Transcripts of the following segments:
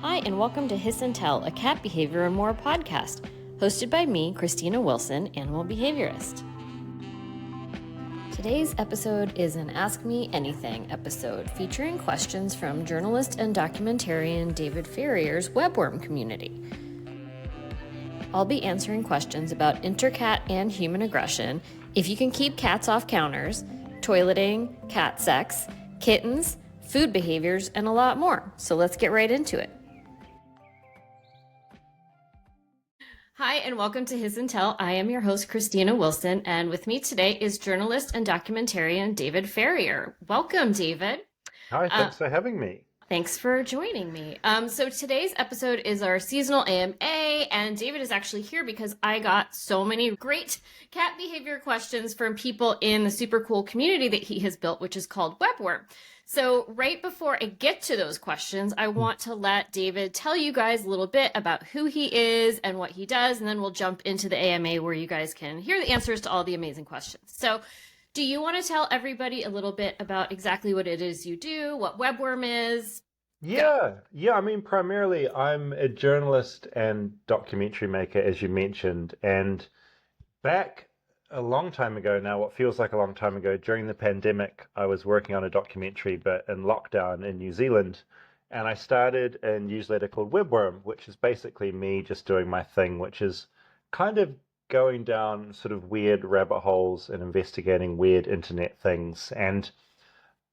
Hi, and welcome to Hiss and Tell, a cat behavior and more podcast, hosted by me, Kristiina Wilson, animal behaviorist. Today's episode is an Ask Me Anything episode featuring questions from journalist and documentarian David Farrier's Webworm community. I'll be answering questions about intercat and human aggression, if you can keep cats off counters, toileting, cat sex, kittens, food behaviors, and a lot more. So let's get right into it. Hi, and welcome to Hiss and Tell. I am your host, Kristiina Wilson, and with me today is journalist and documentarian David Farrier. Welcome, David. Hi, thanks for having me. Thanks for joining me. So today's episode is our seasonal AMA, and David is actually here because I got so many great cat behavior questions from people in the super cool community that he has built, which is called Webworm. So right before I get to those questions, I want to let David tell you guys a little bit about who he is and what he does, and then we'll jump into the AMA where you guys can hear the answers to all the amazing questions. So do you want to tell everybody a little bit about exactly what it is you do, what Webworm is? Yeah. I mean, primarily I'm a journalist and documentary maker, as you mentioned. And back a long time ago now, what feels like a long time ago, during the pandemic, I was working on a documentary, but in lockdown in New Zealand. And I started a newsletter called Webworm, which is basically me just doing my thing, which is kind of going down sort of weird rabbit holes and investigating weird internet things. And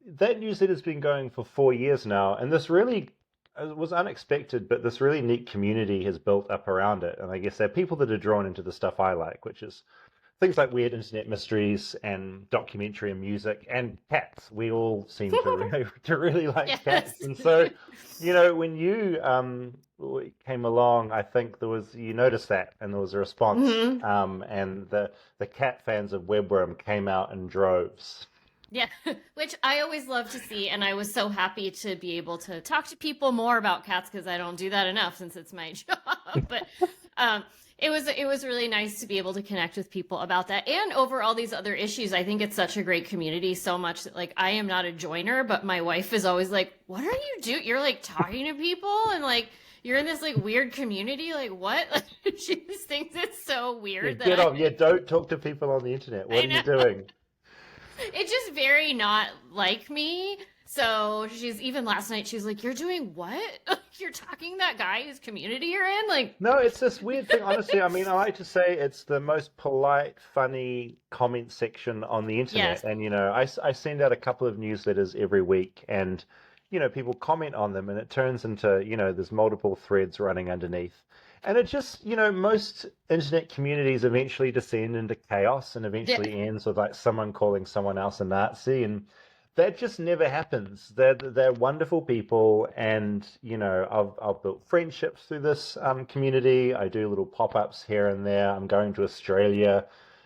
that newsletter's been going for 4 years now, and this really was unexpected, but this really neat community has built up around it. And I guess there are people that are drawn into the stuff I like, which is things like weird internet mysteries and documentary and music and cats. We all seem to really like cats. And so, when you came along, I think you noticed that, and there was a response. And the cat fans of Webworm came out in droves. Yeah, which I always love to see, and I was so happy to be able to talk to people more about cats because I don't do that enough since it's my job. But it was really nice to be able to connect with people about that, and over all these other issues. I think it's such a great community, so much that I am not a joiner, but my wife is always like, "What are you doing? You're talking to people and you're in this weird community, what?" She just thinks it's so weird. Get off! Don't talk to people on the internet. What are you doing? It's just very not like me. So even last night, she was like, "You're doing what? You're talking that guy whose community you're in?" No, it's this weird thing. Honestly, I mean, I like to say it's the most polite, funny comment section on the internet. Yes. And, I send out a couple of newsletters every week, and, people comment on them, and it turns into, there's multiple threads running underneath. And it just, most internet communities eventually descend into chaos and eventually ends with someone calling someone else a Nazi. And that just never happens. They're wonderful people. And, I've built friendships through this community. I do little pop-ups here and there. I'm going to Australia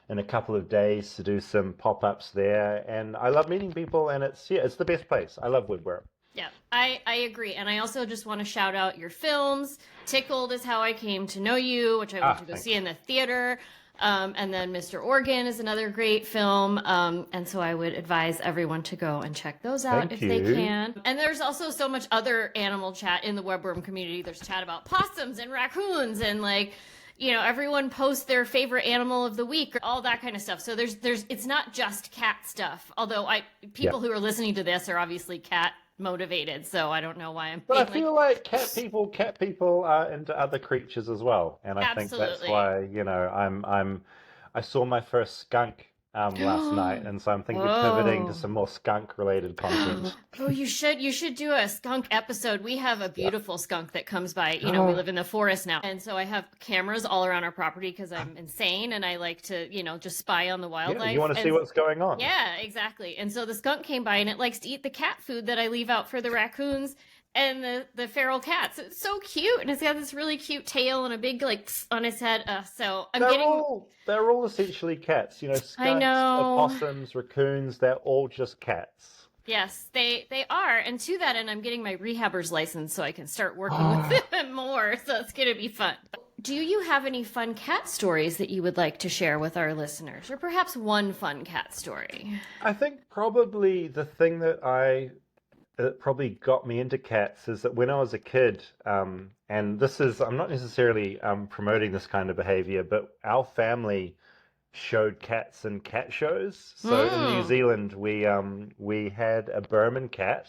in a couple of days to do some pop-ups there. And I love meeting people. And it's the best place. I love Webworm. Yeah, I agree. And I also just want to shout out your films. Tickled is how I came to know you, which I went to go see in the theater. And then Mr. Organ is another great film. And so I would advise everyone to go and check those out if they can. And there's also so much other animal chat in the Webworm community. There's chat about possums and raccoons and everyone posts their favorite animal of the week, or all that kind of stuff. So it's not just cat stuff. Although people who are listening to this are obviously cat motivated, so I don't know why I'm. But I feel like cat people are into other creatures as well, and I think that's why I saw my first skunk last night, and so I'm thinking of pivoting to some more skunk related content. Oh, you should do a skunk episode. We have a beautiful skunk that comes by. We live in the forest now, and so I have cameras all around our property because I'm insane and I like to just spy on the wildlife. Yeah, you want to see what's going on. Yeah, exactly. And so the skunk came by and it likes to eat the cat food that I leave out for the raccoons and the feral cats. It's so cute, and it's got this really cute tail and a big on his head. So they're all essentially cats. Skunks, I know. Opossums, raccoons. They're all just cats. Yes, they are. And to that end, I'm getting my rehabber's license so I can start working with them more. So it's gonna be fun. Do you have any fun cat stories that you would like to share with our listeners, or perhaps one fun cat story? I think probably the thing that I that probably got me into cats is that when I was a kid, and this is, I'm not necessarily promoting this kind of behavior, but our family showed cats in cat shows. So in New Mm. Zealand, we had a Birman cat,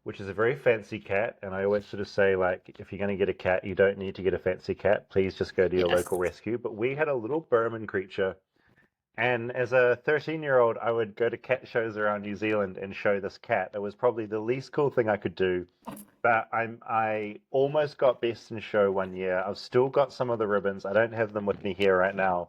which is a very fancy cat. And I always sort of say, like, if you're going to get a cat, you don't need to get a fancy cat. Please just go to your Yes. local rescue. But we had a little Birman creature. And as a 13-year-old, I would go to cat shows around New Zealand and show this cat. It was probably the least cool thing I could do, but I almost got best in show one year. I've still got some of the ribbons. I don't have them with me here right now.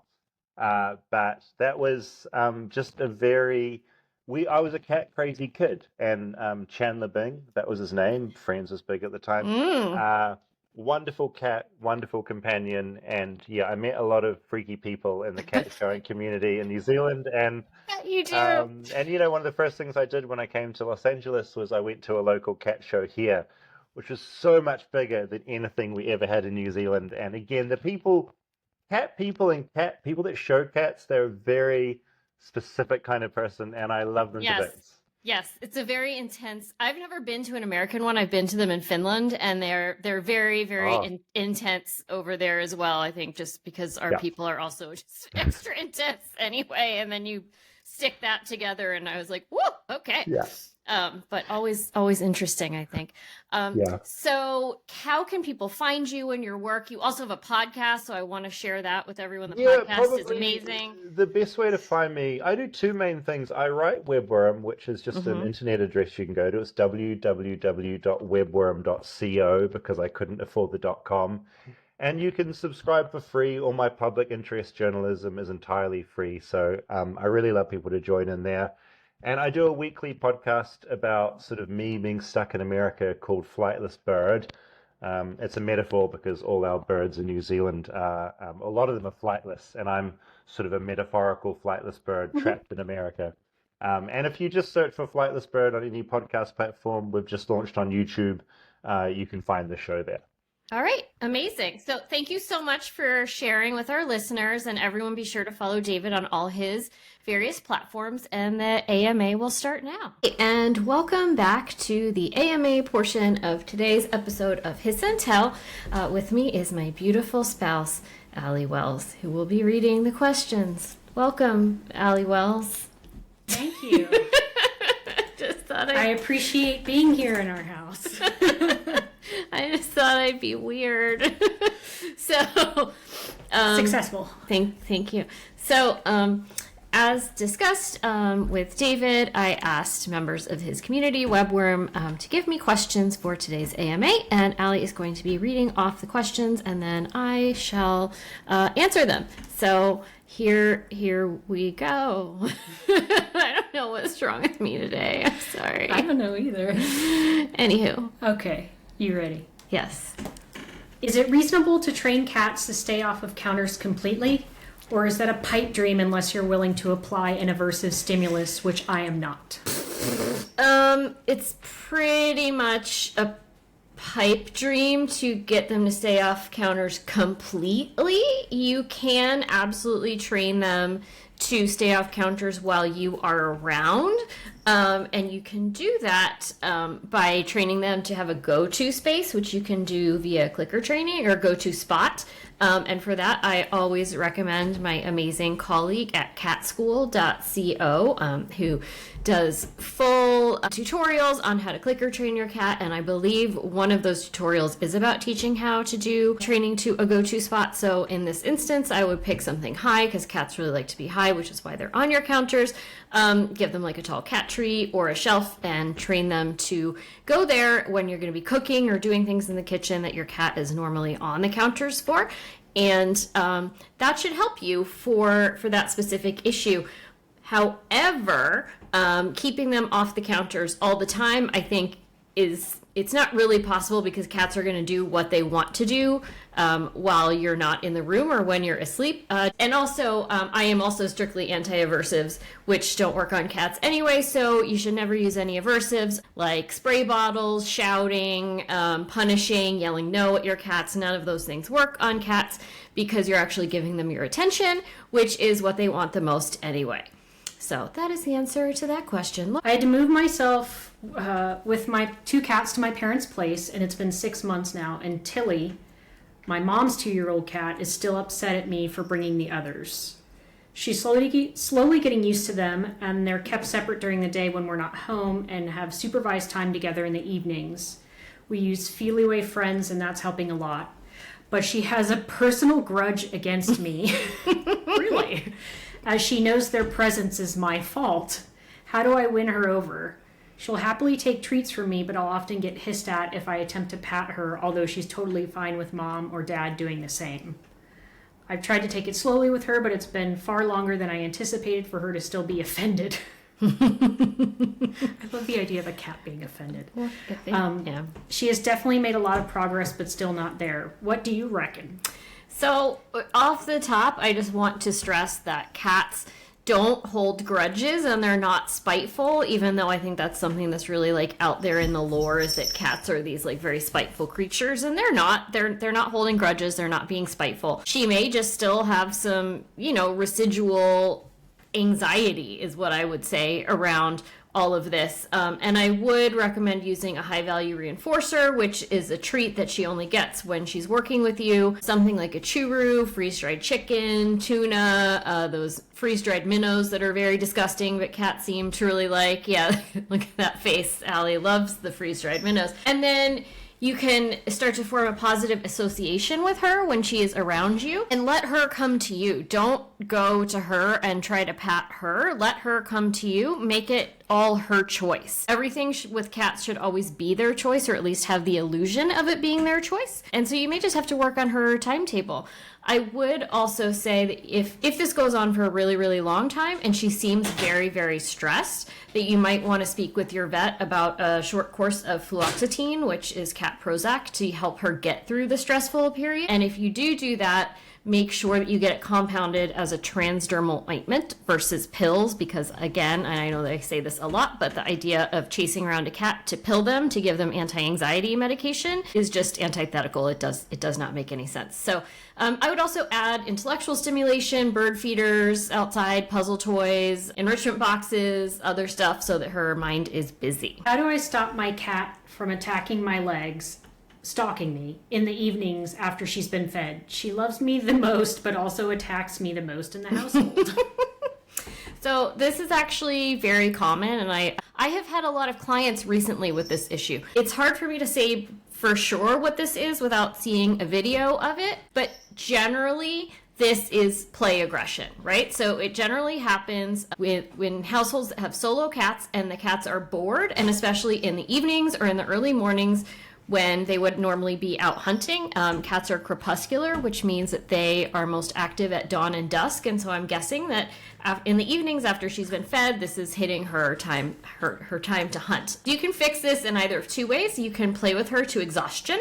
But that was just a very we I was a cat crazy kid, and Chandler Bing, that was his name. Friends was big at the time. Mm. Uh, Wonderful cat, wonderful companion, and yeah, I met a lot of freaky people in the cat showing community in New Zealand, You do. and you know, one of the first things I did when I came to Los Angeles was I went to a local cat show here, which was so much bigger than anything we ever had in New Zealand. And again, the people, cat people and cat people that show cats, they're a very specific kind of person, and I love them to Yes. bits. Yes, it's a very intense. I've never been to an American one. I've been to them in Finland, and they're very, very Oh, intense over there as well. I think just because our yeah, people are also just extra intense anyway, and then you stick that together, and I was like, whoa, okay. yeah, But always interesting, I think. yeah. So how can people find you and your work? You also have a podcast, so I want to share that with everyone. The Yeah, podcast is probably amazing. the best way to find me. I do two main things. I write Webworm, which is just an Mm-hmm. internet address you can go to. It's www.webworm.co because I couldn't afford the .com. And you can subscribe for free. All my public interest journalism is entirely free. So I really love people to join in there. And I do a weekly podcast about sort of me being stuck in America called Flightless Bird. It's a metaphor because all our birds in New Zealand are, a lot of them are flightless, and I'm sort of a metaphorical flightless bird trapped in America. And if you just search for Flightless Bird on any podcast platform, we've just launched on YouTube, you can find the show there. All right, amazing. So thank you so much for sharing with our listeners, and everyone be sure to follow David on all his various platforms, and the AMA will start now. And welcome back to the AMA portion of today's episode of Hiss and Tell. With me is my beautiful spouse, Allie Wells, who will be reading the questions. Welcome, Allie Wells. Thank you. Just thought I appreciate being here in our house. I just thought I'd be weird. So, Successful. thank you. So, as discussed with David, I asked members of his community, Webworm, to give me questions for today's AMA, and Allie is going to be reading off the questions, and then I shall answer them. So here we go. I don't know what's wrong with me today. I'm sorry. I don't know either. Anywho, Okay, you ready? yes. Is it reasonable to train cats to stay off of counters completely? Or is that a pipe dream unless you're willing to apply an aversive stimulus, which I am not? It's pretty much a pipe dream to get them to stay off counters completely. You can absolutely train them to stay off counters while you are around. And you can do that by training them to have a go-to space, which you can do via clicker training or go-to spot. And for that, I always recommend my amazing colleague at catschool.co, who does full tutorials on how to clicker train your cat. And I believe one of those tutorials is about teaching how to do training to a go-to spot. So in this instance, I would pick something high because cats really like to be high, which is why they're on your counters. Give them like a tall cat tree or a shelf and train them to go there when you're going to be cooking or doing things in the kitchen that your cat is normally on the counters for. And that should help you for that specific issue. However, keeping them off the counters all the time, I think it's not really possible because cats are going to do what they want to do while you're not in the room or when you're asleep. And also, I am also strictly anti-aversives, which don't work on cats anyway, so you should never use any aversives like spray bottles, shouting, punishing, yelling no at your cats. None of those things work on cats because you're actually giving them your attention, which is what they want the most anyway. So that is the answer to that question. I had to move myself with my 2 cats to my parents' place, and it's been 6 months now. And Tilly, my mom's 2-year-old cat, is still upset at me for bringing the others. She's slowly getting used to them, and they're kept separate during the day when we're not home and have supervised time together in the evenings. We use Feeliway Friends, and that's helping a lot. But she has a personal grudge against me. Really? As she knows their presence is my fault. How do I win her over? She'll happily take treats from me, but I'll often get hissed at if I attempt to pat her, although she's totally fine with mom or dad doing the same. I've tried to take it slowly with her, but it's been far longer than I anticipated for her to still be offended. I love the idea of a cat being offended. Yeah. She has definitely made a lot of progress, but still not there. What do you reckon? So, off the top, I just want to stress that cats don't hold grudges and they're not spiteful, even though I think that's something that's really like out there in the lore, is that cats are these like very spiteful creatures, and they're not. They're not holding grudges, they're not being spiteful. She may just still have some, residual anxiety is what I would say around all of this. And I would recommend using a high value reinforcer, which is a treat that she only gets when she's working with you. Something like a churu, freeze-dried chicken, tuna, those freeze-dried minnows that are very disgusting, but cats seem to really like. Yeah, look at that face. Allie loves the freeze-dried minnows. And then you can start to form a positive association with her when she is around you, and let her come to you. Don't go to her and try to pat her. Let her come to you. Make it all her choice. Everything with cats should always be their choice, or at least have the illusion of it being their choice. And so you may just have to work on her timetable. I would also say that if this goes on for a really, really long time and she seems very, very stressed, that you might want to speak with your vet about a short course of fluoxetine, which is cat Prozac, to help her get through the stressful period. And if you do that, make sure that you get it compounded as a transdermal ointment versus pills, because again, and I know that I say this a lot, but the idea of chasing around a cat to pill them to give them anti-anxiety medication is just antithetical. It does not make any sense. So I would also add intellectual stimulation, bird feeders outside, puzzle toys, enrichment boxes, other stuff, so that her mind is busy. How do I stop my cat from attacking my legs, stalking me in the evenings after she's been fed? She loves me the most, but also attacks me the most in the household. So this is actually very common, and I have had a lot of clients recently with this issue. It's hard for me to say for sure what this is without seeing a video of it, but generally this is play aggression, right? So it generally happens when households that have solo cats and the cats are bored, and especially in the evenings or in the early mornings when they would normally be out hunting. Cats are crepuscular, which means that they are most active at dawn and dusk. And so I'm guessing that in the evenings after she's been fed, this is hitting her time to hunt. You can fix this in either of two ways. You can play with her to exhaustion,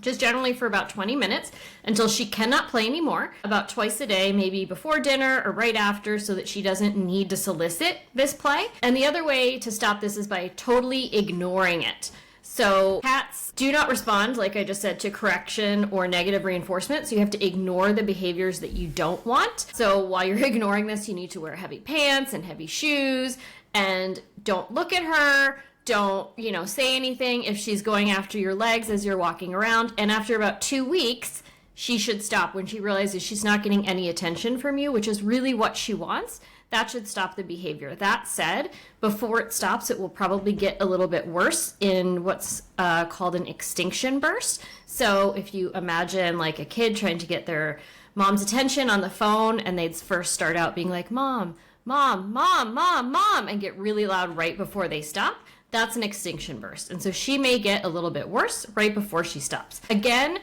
just generally for about 20 minutes until she cannot play anymore, about twice a day, maybe before dinner or right after, so that she doesn't need to solicit this play. And the other way to stop this is by totally ignoring it. So cats do not respond, like I just said, to correction or negative reinforcement. So you have to ignore the behaviors that you don't want. So while you're ignoring this, you need to wear heavy pants and heavy shoes, and don't look at her. Don't, say anything if she's going after your legs as you're walking around. And after about 2 weeks, she should stop. When she realizes she's not getting any attention from you, which is really what she wants, that should stop the behavior. That said, before it stops, it will probably get a little bit worse in what's called an extinction burst. So if you imagine like a kid trying to get their mom's attention on the phone, and they'd first start out being like, "Mom, mom, mom, mom, mom," and get really loud right before they stop, that's an extinction burst. And so she may get a little bit worse right before she stops. Again,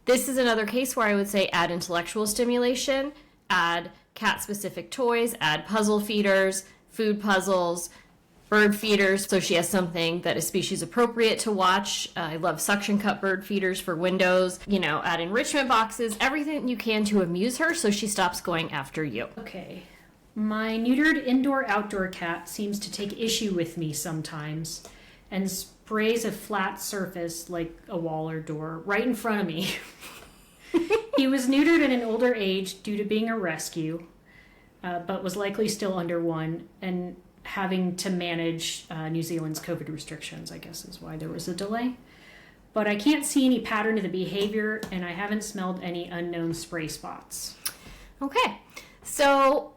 this is another case where I would say add intellectual stimulation, add cat-specific toys, add puzzle feeders, food puzzles, bird feeders, so she has something that is species appropriate to watch. I love suction cup bird feeders for windows. Add enrichment boxes, everything you can to amuse her so she stops going after you. Okay. My neutered indoor-outdoor cat seems to take issue with me sometimes and sprays a flat surface, like a wall or door, right in front of me. He was neutered at an older age due to being a rescue. but was likely still under 1 and having to manage New Zealand's COVID restrictions, I guess is why there was a delay. But I can't see any pattern to the behavior, and I haven't smelled any unknown spray spots. Okay, so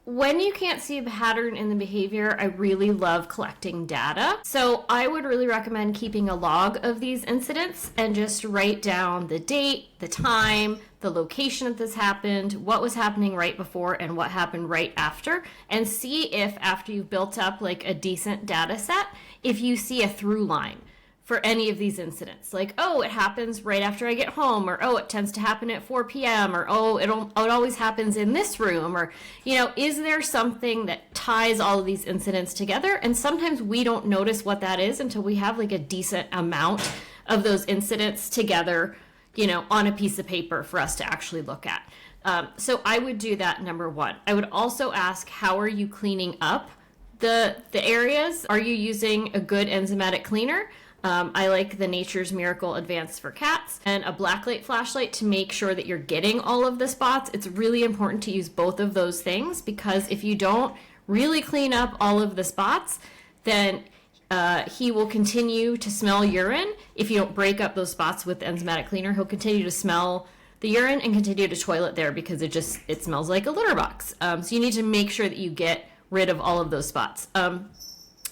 when you can't see a pattern in the behavior, I really love collecting data. So I would really recommend keeping a log of these incidents and just write down the date, the time, the location that this happened, what was happening right before, and what happened right after, and see if after you've built up like a decent data set, if you see a through line for any of these incidents. Like, oh, it happens right after I get home, or oh, it tends to happen at 4 p.m., or oh, it always happens in this room, or, is there something that ties all of these incidents together? And sometimes we don't notice what that is until we have like a decent amount of those incidents together, on a piece of paper for us to actually look at. So I would do that, number 1. I would also ask, how are you cleaning up the areas? Are you using a good enzymatic cleaner? I like the Nature's Miracle Advanced for cats, and a blacklight flashlight to make sure that you're getting all of the spots. It's really important to use both of those things, because if you don't really clean up all of the spots, then he will continue to smell urine. If you don't break up those spots with the enzymatic cleaner, he'll continue to smell the urine and continue to toilet there because it smells like a litter box. So you need to make sure that you get rid of all of those spots.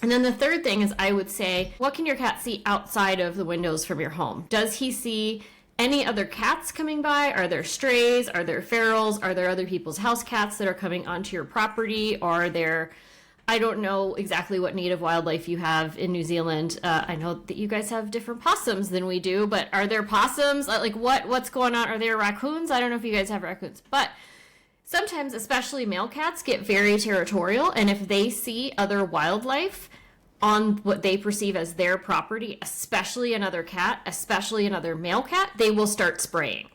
And then the third thing is, I would say, what can your cat see outside of the windows from your home? Does he see any other cats coming by? Are there strays? Are there ferals? Are there other people's house cats that are coming onto your property? Are there, I don't know exactly what native wildlife you have in New Zealand. I know that you guys have different possums than we do, but are there possums? Like what's going on? Are there raccoons? I don't know if you guys have raccoons, but sometimes, especially male cats, get very territorial, and if they see other wildlife on what they perceive as their property, especially another cat, especially another male cat, they will start spraying.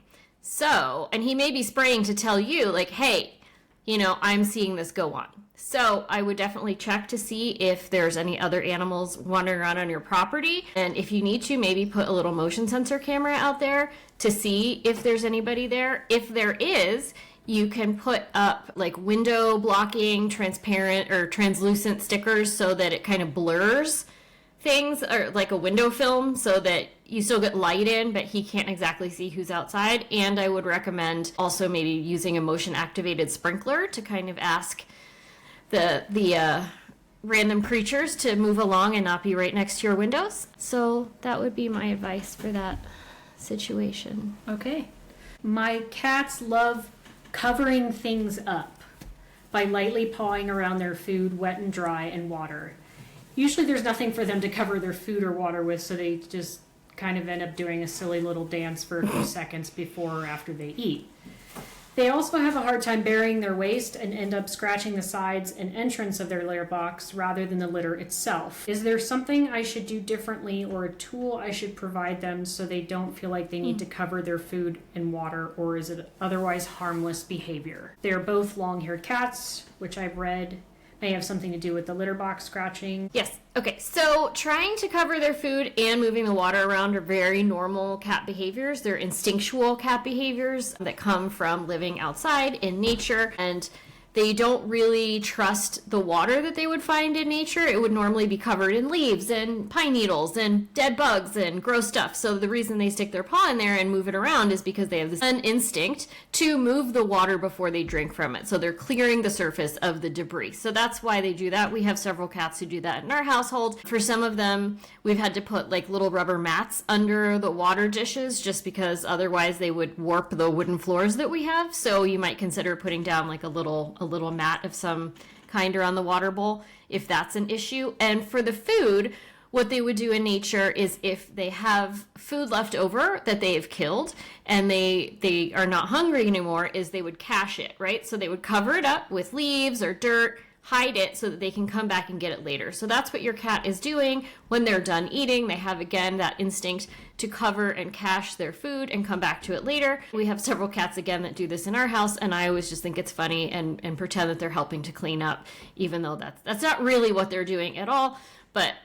So, and he may be spraying to tell you, like, hey, I'm seeing this go on. So I would definitely check to see if there's any other animals wandering around on your property. And if you need to, maybe put a little motion sensor camera out there to see if there's anybody there. If there is, you can put up like window blocking, transparent or translucent stickers so that it kind of blurs things, or like a window film, so that you still get light in, but he can't exactly see who's outside. And I would recommend also maybe using a motion activated sprinkler to kind of ask the random creatures to move along and not be right next to your windows. So that would be my advice for that situation. Okay. My cats love covering things up by lightly pawing around their food, wet and dry, and water. Usually there's nothing for them to cover their food or water with, so they just kind of end up doing a silly little dance for a few seconds before or after they eat. They also have a hard time burying their waste and end up scratching the sides and entrance of their litter box rather than the litter itself. Is there something I should do differently, or a tool I should provide them so they don't feel like they need to cover their food and water, or is it otherwise harmless behavior? They are both long-haired cats, which I've read may have something to do with the litter box scratching. Yes. Okay. So trying to cover their food and moving the water around are very normal cat behaviors. They're instinctual cat behaviors that come from living outside in nature, and they don't really trust the water that they would find in nature. It would normally be covered in leaves and pine needles and dead bugs and gross stuff. So the reason they stick their paw in there and move it around is because they have this instinct to move the water before they drink from it. So they're clearing the surface of the debris. So that's why they do that. We have several cats who do that in our household. For some of them, we've had to put like little rubber mats under the water dishes just because otherwise they would warp the wooden floors that we have. So you might consider putting down like a little mat of some kind around the water bowl if that's an issue. And for the food, what they would do in nature is, if they have food left over that they have killed and they are not hungry anymore, is they would cache it, right? So they would cover it up with leaves or dirt, hide it so that they can come back and get it later. So that's what your cat is doing when they're done eating. They have, again, that instinct to cover and cache their food and come back to it later. We have several cats, again, that do this in our house, and I always just think it's funny and pretend that they're helping to clean up, even though that's not really what they're doing at all. But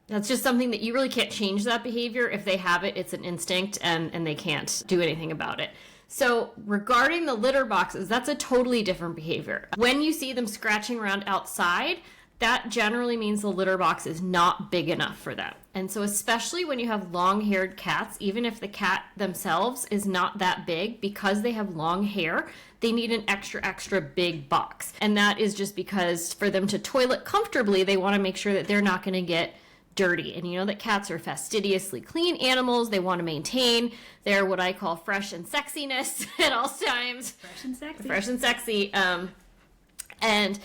that's just something that you really can't change that behavior. If they have it, it's an instinct, and they can't do anything about it. So regarding the litter boxes, that's a totally different behavior. When you see them scratching around outside, that generally means the litter box is not big enough for them. And so especially when you have long-haired cats, even if the cat themselves is not that big, because they have long hair, they need an extra big box. And that is just because for them to toilet comfortably, they want to make sure that they're not going to get dirty. And you know that cats are fastidiously clean animals. They want to maintain their what I call fresh and sexiness at all times. Fresh and sexy. Fresh and sexy. And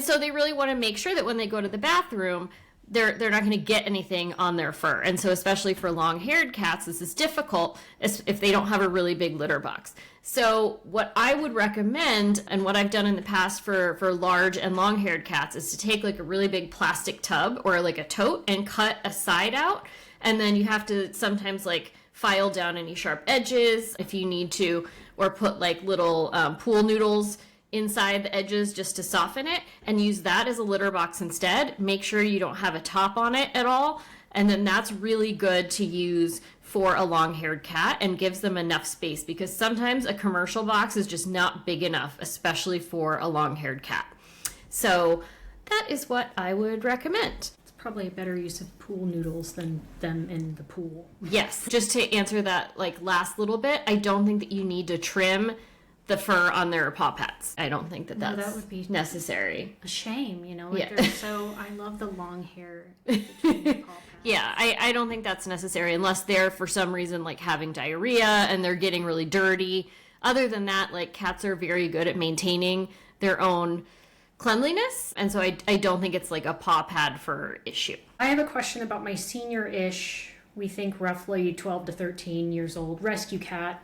so they really want to make sure that when they go to the bathroom, they're not going to get anything on their fur. And so especially for long-haired cats, this is difficult if they don't have a really big litter box. So what I would recommend, and what I've done in the past for large and long-haired cats, is to take like a really big plastic tub or like a tote and cut a side out. And then you have to sometimes like file down any sharp edges if you need to, or put like little pool noodles inside the edges just to soften it, and use that as a litter box instead. Make sure you don't have a top on it at all, and then that's really good to use for a long-haired cat and gives them enough space, because sometimes a commercial box is just not big enough, especially for a long-haired cat. So that is what I would recommend. It's probably a better use of pool noodles than them in the pool. Yes, just to answer that like last little bit, I don't think that you need to trim the fur on their paw pads. I don't think that that's that would be necessary. A shame, you know. Like Yeah. they're so, I love the long hair between the paw pads. Yeah, I don't think that's necessary unless they're for some reason like having diarrhea and they're getting really dirty. Other than that, like cats are very good at maintaining their own cleanliness, and so I don't think it's like a paw pad fur issue. I have a question about my senior-ish, we think roughly 12 to 13 years old, rescue cat.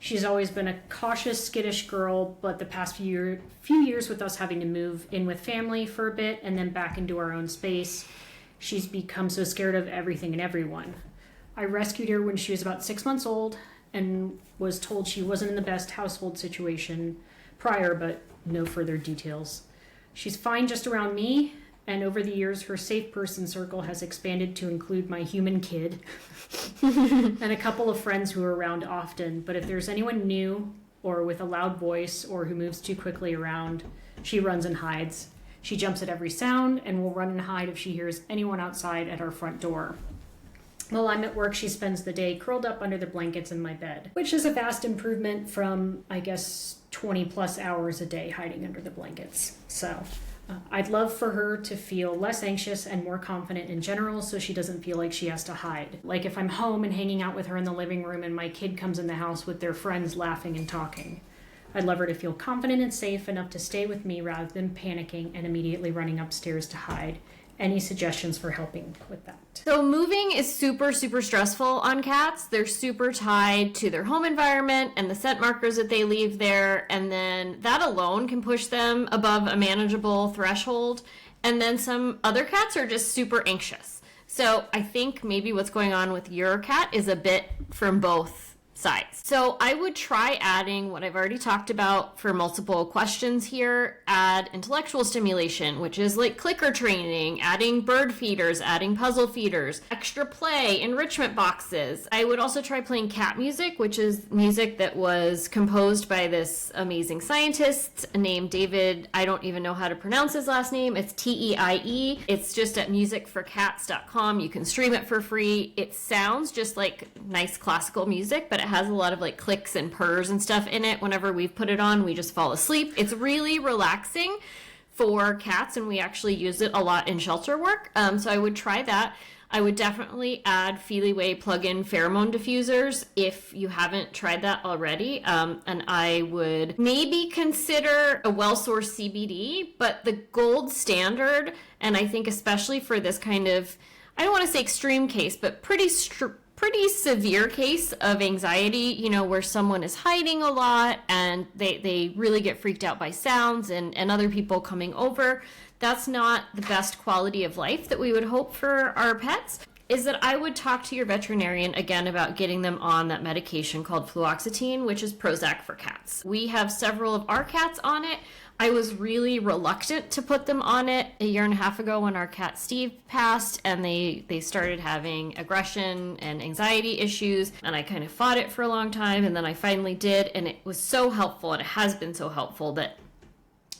She's always been a cautious, skittish girl, but the past few years with us having to move in with family for a bit and then back into our own space, she's become so scared of everything and everyone. I rescued her when she was about 6 months old and was told she wasn't in the best household situation prior, but no further details. She's fine just around me, and over the years her safe person circle has expanded to include my human kid and a couple of friends who are around often. But if there's anyone new or with a loud voice or who moves too quickly around, she runs and hides. She jumps at every sound and will run and hide if she hears anyone outside at our front door. While I'm at work, she spends the day curled up under the blankets in my bed, which is a vast improvement from, I guess, 20 plus hours a day hiding under the blankets. So I'd love for her to feel less anxious and more confident in general, so she doesn't feel like she has to hide. Like if I'm home and hanging out with her in the living room and my kid comes in the house with their friends laughing and talking. I'd love her to feel confident and safe enough to stay with me rather than panicking and immediately running upstairs to hide. Any suggestions for helping with that? So moving is super stressful on cats. They're super tied to their home environment and the scent markers that they leave there, and then that alone can push them above a manageable threshold. And then some other cats are just super anxious. So I think maybe what's going on with your cat is a bit from both sides. So I would try adding what I've already talked about for multiple questions here. Add intellectual stimulation, which is like clicker training, adding bird feeders, adding puzzle feeders, extra play, enrichment boxes. I would also try playing cat music, which is music that was composed by this amazing scientist named David, I don't even know how to pronounce his last name. It's T-E-I-E. It's just at musicforcats.com. You can stream it for free. It sounds just like nice classical music, but it has a lot of like clicks and purrs and stuff in it. Whenever we've put it on, we just fall asleep. It's really relaxing for cats, and we actually use it a lot in shelter work. So I would try that. I would definitely add Feeliway plug-in pheromone diffusers if you haven't tried that already. And I would maybe consider a well-sourced CBD, but the gold standard, and I think especially for this kind of, I don't want to say extreme case, but pretty severe case of anxiety, you know, where someone is hiding a lot and they really get freaked out by sounds and other people coming over. That's not the best quality of life that we would hope for our pets. Is that I would talk to your veterinarian again about getting them on that medication called fluoxetine, which is Prozac for cats. We have several of our cats on it. I was really reluctant to put them on it a year and a half ago when our cat Steve passed, and they started having aggression and anxiety issues, and I kind of fought it for a long time, and then I finally did, and it was so helpful, and it has been so helpful that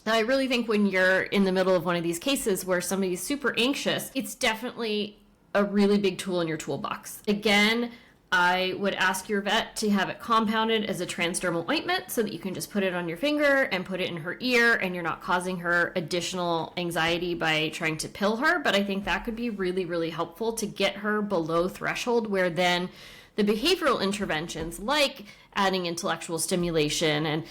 I really think when you're in the middle of one of these cases where somebody's super anxious, it's definitely a really big tool in your toolbox. Again, I would ask your vet to have it compounded as a transdermal ointment so that you can just put it on your finger and put it in her ear, and you're not causing her additional anxiety by trying to pill her. But I think that could be really, really helpful to get her below threshold, where then the behavioral interventions like adding intellectual stimulation and,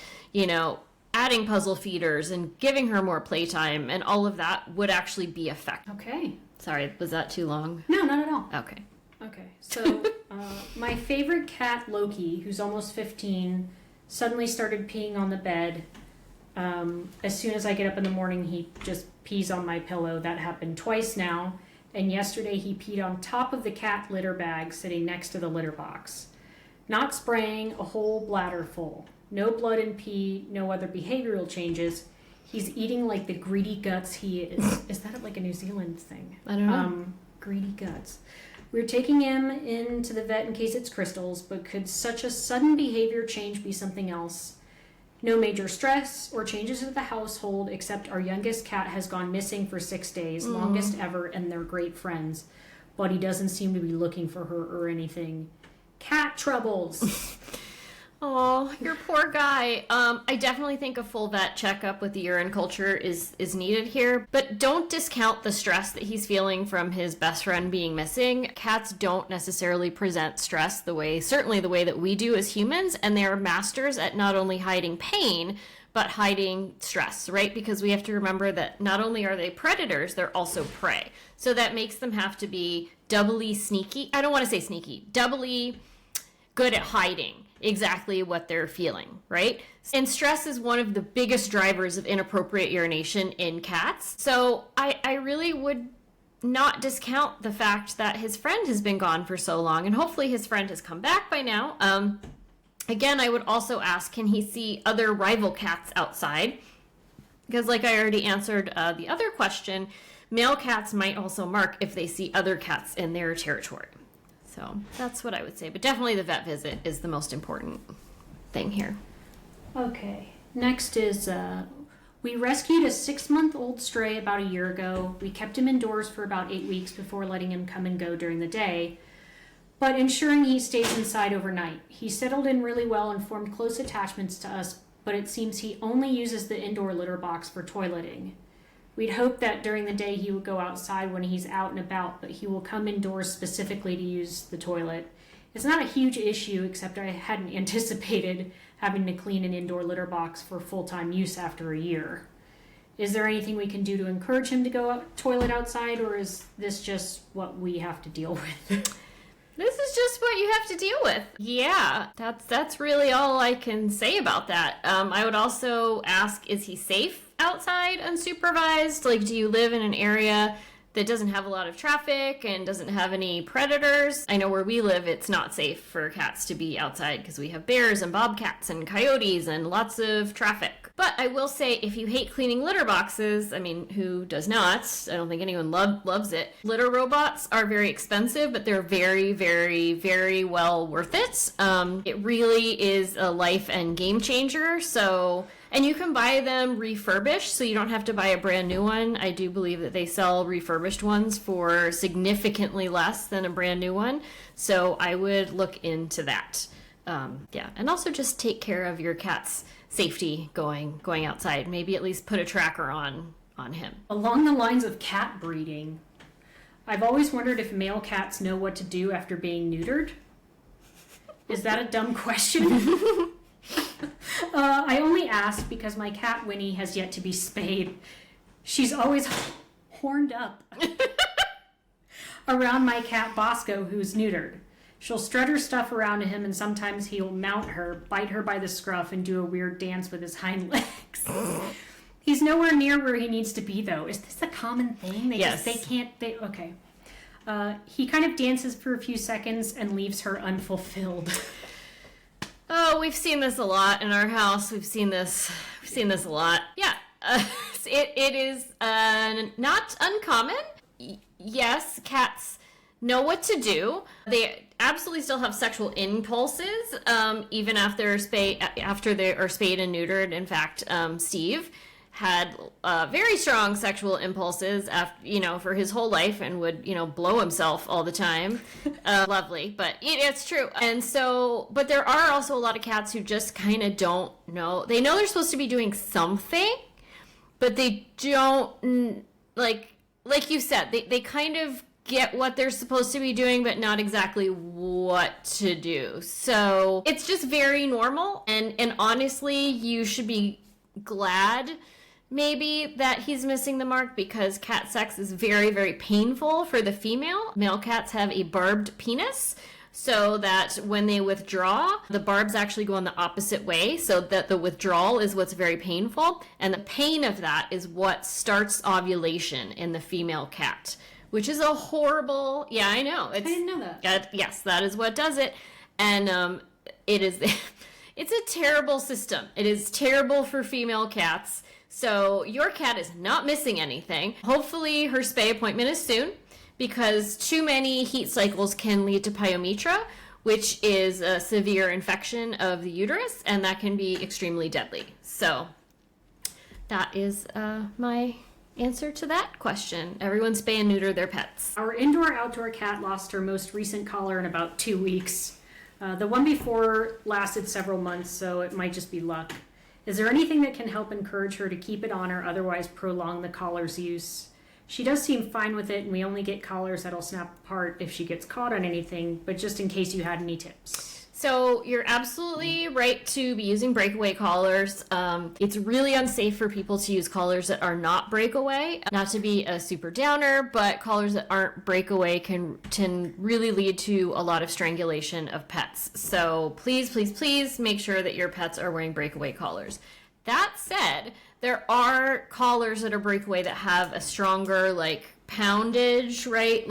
adding puzzle feeders and giving her more playtime and all of that would actually be effective. Okay. Sorry, was that too long? No, not at all. Okay. Okay, so my favorite cat, Loki, who's almost 15, suddenly started peeing on the bed. As soon as I get up in the morning, he just pees on my pillow. That happened twice now. And yesterday he peed on top of the cat litter bag sitting next to the litter box. Not spraying, a whole bladder full. No blood and pee, no other behavioral changes. He's eating like the greedy guts he is. Is that like a New Zealand thing? I don't know. Greedy guts. We're taking him into the vet in case it's crystals, but could such a sudden behavior change be something else? No major stress or changes to the household, except our youngest cat has gone missing for 6 days, longest ever, and they're great friends. But he doesn't seem to be looking for her or anything. Cat troubles. Oh, your poor guy. I definitely think a full vet checkup with the urine culture is needed here, but don't discount the stress that he's feeling from his best friend being missing. Cats don't necessarily present stress certainly the way that we do as humans, and they are masters at not only hiding pain, but hiding stress, right? Because we have to remember that not only are they predators, they're also prey. So that makes them have to be doubly sneaky. I don't want to say sneaky, doubly good at hiding exactly what they're feeling, right? And stress is one of the biggest drivers of inappropriate urination in cats. So I really would not discount the fact that his friend has been gone for so long, and hopefully his friend has come back by now. Again, I would also ask, can he see other rival cats outside? Because like I already answered the other question, male cats might also mark if they see other cats in their territory. So that's what I would say. But definitely the vet visit is the most important thing here. Okay. Next is, we rescued a 6-month-old stray about a year ago. We kept him indoors for about 8 weeks before letting him come and go during the day, but ensuring he stays inside overnight. He settled in really well and formed close attachments to us, but it seems he only uses the indoor litter box for toileting. We'd hope that during the day he would go outside when he's out and about, but he will come indoors specifically to use the toilet. It's not a huge issue, except I hadn't anticipated having to clean an indoor litter box for full-time use after a year. Is there anything we can do to encourage him to go toilet outside, or is this just what we have to deal with? This is just what you have to deal with. Yeah, that's really all I can say about that. I would also ask, is he safe outside unsupervised? Like, do you live in an area that doesn't have a lot of traffic and doesn't have any predators? I know where we live, it's not safe for cats to be outside because we have bears and bobcats and coyotes and lots of traffic. But I will say, if you hate cleaning litter boxes, I mean, who does not? I don't think anyone loves it. Litter robots are very expensive, but they're very, very, very well worth it. It really is a life and game changer. And you can buy them refurbished, so you don't have to buy a brand new one. I do believe that they sell refurbished ones for significantly less than a brand new one. So I would look into that. And also just take care of your cat's safety going outside. Maybe at least put a tracker on him. Along the lines of cat breeding, I've always wondered if male cats know what to do after being neutered. Is that a dumb question? I only ask because my cat Winnie has yet to be spayed. She's always horned up around my cat Bosco, who's neutered. She'll strut her stuff around to him, and sometimes he'll mount her, bite her by the scruff, and do a weird dance with his hind legs. He's nowhere near where he needs to be, though. Is this a common thing? Yes. Okay. He kind of dances for a few seconds and leaves her unfulfilled. Oh, we've seen this a lot in our house. We've seen this a lot. Yeah. It is not uncommon. Yes, cats know what to do. They absolutely still have sexual impulses, even after they are spayed and neutered. In fact, Steve had very strong sexual impulses after, for his whole life, and would, blow himself all the time. Lovely, but it's true. And so, but there are also a lot of cats who just kind of don't know. They know they're supposed to be doing something, but they don't, like you said, they kind of get what they're supposed to be doing, but not exactly what to do. So it's just very normal. And honestly, you should be glad maybe that he's missing the mark, because cat sex is very, very painful for the female. Male cats have a barbed penis, so that when they withdraw, the barbs actually go in the opposite way, so that the withdrawal is what's very painful. And the pain of that is what starts ovulation in the female cat, which is a horrible, I know. I didn't know that. Yes, that is what does it. And it is, it's a terrible system. It is terrible for female cats. So your cat is not missing anything. Hopefully her spay appointment is soon, because too many heat cycles can lead to pyometra, which is a severe infection of the uterus, and that can be extremely deadly. So that is my answer to that question. Everyone spay and neuter their pets. Our indoor-outdoor cat lost her most recent collar in about 2 weeks. The one before lasted several months, so it might just be luck. Is there anything that can help encourage her to keep it on or otherwise prolong the collar's use? She does seem fine with it, and we only get collars that'll snap apart if she gets caught on anything, but just in case you had any tips. So you're absolutely right to be using breakaway collars. It's really unsafe for people to use collars that are not breakaway. Not to be a super downer, but collars that aren't breakaway can really lead to a lot of strangulation of pets. So please, please, please make sure that your pets are wearing breakaway collars. That said, there are collars that are breakaway that have a stronger, poundage, right?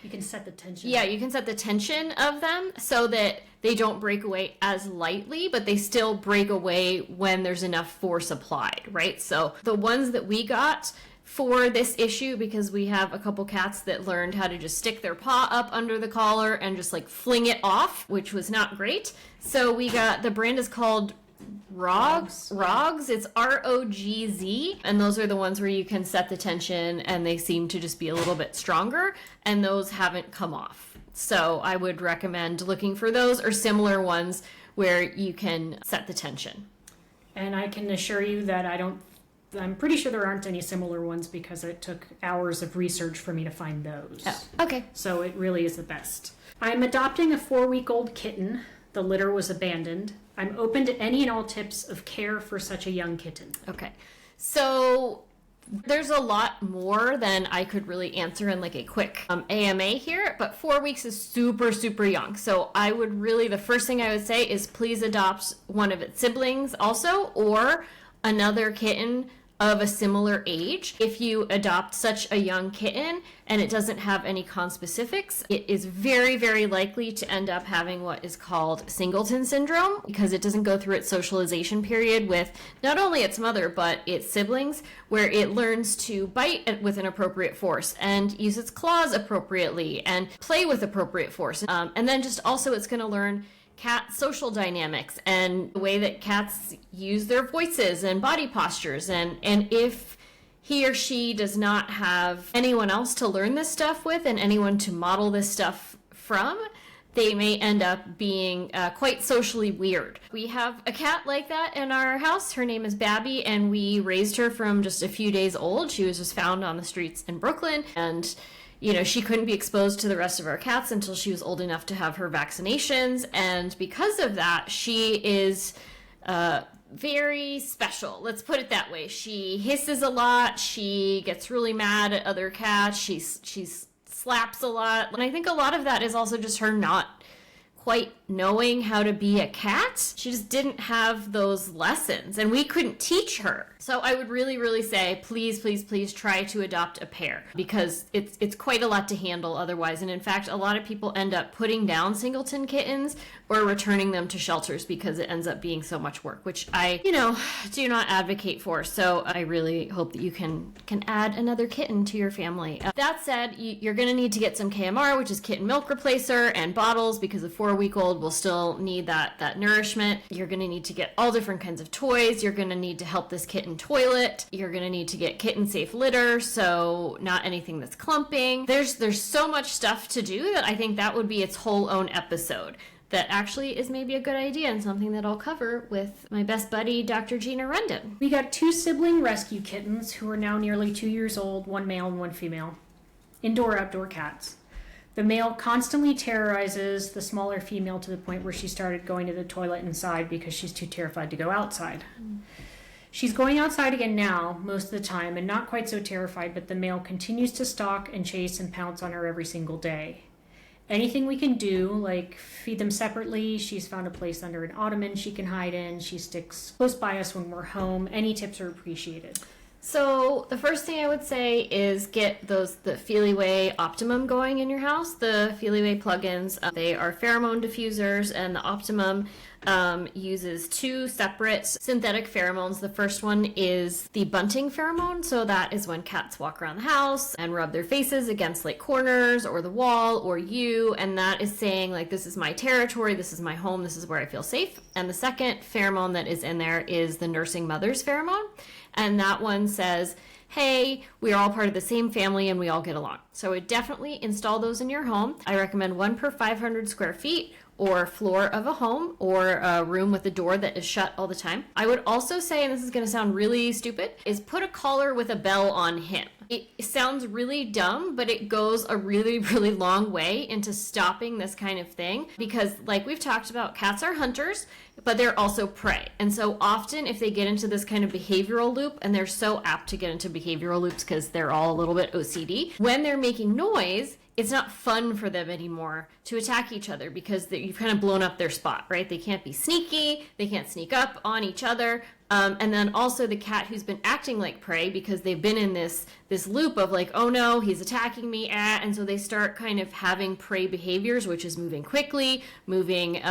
You can set the tension. Yeah, you can set the tension of them so that they don't break away as lightly, but they still break away when there's enough force applied, right? So the ones that we got for this issue, because we have a couple cats that learned how to just stick their paw up under the collar and just fling it off, which was not great. So we got, the brand is called Rogs. It's ROGZ, and those are the ones where you can set the tension and they seem to just be a little bit stronger, and those haven't come off. So I would recommend looking for those or similar ones where you can set the tension. And I can assure you that I'm pretty sure there aren't any similar ones, because it took hours of research for me to find those. Oh, okay. So it really is the best. I'm adopting a 4-week-old kitten. The litter was abandoned. I'm open to any and all tips of care for such a young kitten. Okay. So there's a lot more than I could really answer in a quick AMA here, but 4 weeks is super, super young. So I would really, the first thing I would say is please adopt one of its siblings also, or another kitten of a similar age. If you adopt such a young kitten and it doesn't have any conspecifics, it is very, very likely to end up having what is called singleton syndrome, because it doesn't go through its socialization period with not only its mother but its siblings, where it learns to bite with an appropriate force and use its claws appropriately and play with appropriate force. And then just also it's going to learn cat social dynamics and the way that cats use their voices and body postures, and if he or she does not have anyone else to learn this stuff with and anyone to model this stuff from, they may end up being quite socially weird. We have a cat like that in our house. Her name is Babby, and we raised her from just a few days old. She was just found on the streets in Brooklyn, and she couldn't be exposed to the rest of our cats until she was old enough to have her vaccinations. And because of that, she is very special. Let's put it that way. She hisses a lot. She gets really mad at other cats. She slaps a lot. And I think a lot of that is also just her not quite knowing how to be a cat. She just didn't have those lessons, and we couldn't teach her. So I would really, really say, please, please, please try to adopt a pair, because it's quite a lot to handle otherwise. And in fact, a lot of people end up putting down singleton kittens or returning them to shelters because it ends up being so much work, which I, do not advocate for. So I really hope that you can add another kitten to your family. That said, you're going to need to get some KMR, which is kitten milk replacer, and bottles, because a 4-week-old will still need that nourishment. You're going to need to get all different kinds of toys. You're going to need to help this kitten toilet. You're going to need to get kitten safe litter, so not anything that's clumping. There's so much stuff to do that I think that would be its whole own episode. That actually is maybe a good idea and something that I'll cover with my best buddy, Dr. Gina Rendon. We got 2 sibling rescue kittens who are now nearly 2 years old, 1 male and 1 female. Indoor-outdoor cats. The male constantly terrorizes the smaller female to the point where she started going to the toilet inside because she's too terrified to go outside. She's going outside again now, most of the time, and not quite so terrified, but the male continues to stalk and chase and pounce on her every single day. Anything we can do, like feed them separately, she's found a place under an ottoman she can hide in, she sticks close by us when we're home. Any tips are appreciated. So the first thing I would say is get the Feeliway Optimum going in your house. The Feeliway plugins, they are pheromone diffusers, and the Optimum uses 2 separate synthetic pheromones. The first one is the bunting pheromone, so that is when cats walk around the house and rub their faces against like corners or the wall or you, and that is saying like, this is my territory, this is my home, this is where I feel safe. And the second pheromone that is in there is the nursing mother's pheromone, and that one says, hey, we are all part of the same family and we all get along. So I would definitely install those in your home. I recommend 1 per 500 square feet or floor of a home, or a room with a door that is shut all the time. I would also say, and this is going to sound really stupid, is put a collar with a bell on him. It sounds really dumb, but it goes a really, really long way into stopping this kind of thing, because like we've talked about, cats are hunters, but they're also prey. And so often if they get into this kind of behavioral loop, and they're so apt to get into behavioral loops because they're all a little bit OCD, when they're making noise, it's not fun for them anymore to attack each other because you've kind of blown up their spot, right? They can't be sneaky, they can't sneak up on each other. And then also the cat who's been acting like prey because they've been in this loop of like, oh no, he's attacking me, and so they start kind of having prey behaviors, which is moving quickly, moving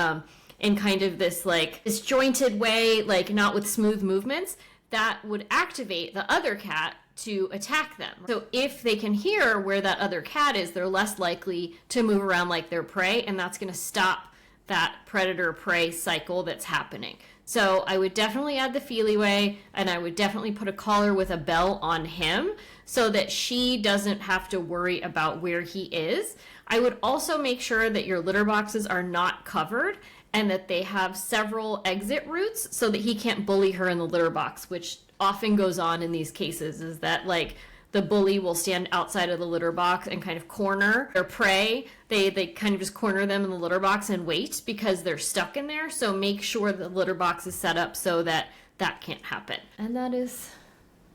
in kind of this like disjointed way, like not with smooth movements, that would activate the other cat to attack them. So if they can hear where that other cat is, they're less likely to move around like their prey, and that's going to stop that predator-prey cycle that's happening. So I would definitely add the Feeliway, and I would definitely put a collar with a bell on him so that she doesn't have to worry about where he is. I would also make sure that your litter boxes are not covered and that they have several exit routes so that he can't bully her in the litter box, which often goes on in these cases, is that like the bully will stand outside of the litter box and kind of corner their prey. They kind of just corner them in the litter box and wait because they're stuck in there. So make sure the litter box is set up so that that can't happen. And that is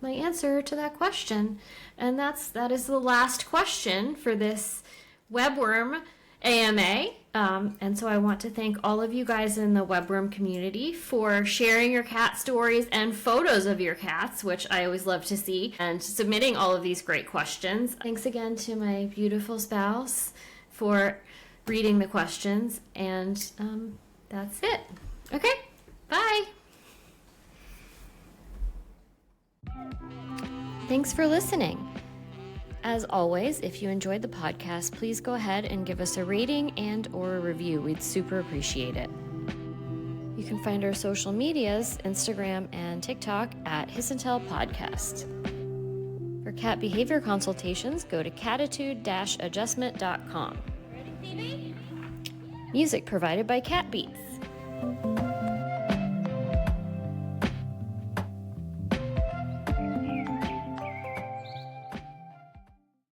my answer to that question. And that is the last question for this Webworm AMA. And so I want to thank all of you guys in the Webworm community for sharing your cat stories and photos of your cats, which I always love to see, and submitting all of these great questions. Thanks again to my beautiful spouse for reading the questions, and that's it. Okay, bye. Thanks for listening. As always, if you enjoyed the podcast, please go ahead and give us a rating and or a review. We'd super appreciate it. You can find our social medias, Instagram and TikTok at Hiss and Tell Podcast. For cat behavior consultations, go to catitude-adjustment.com. Music provided by Cat Beats.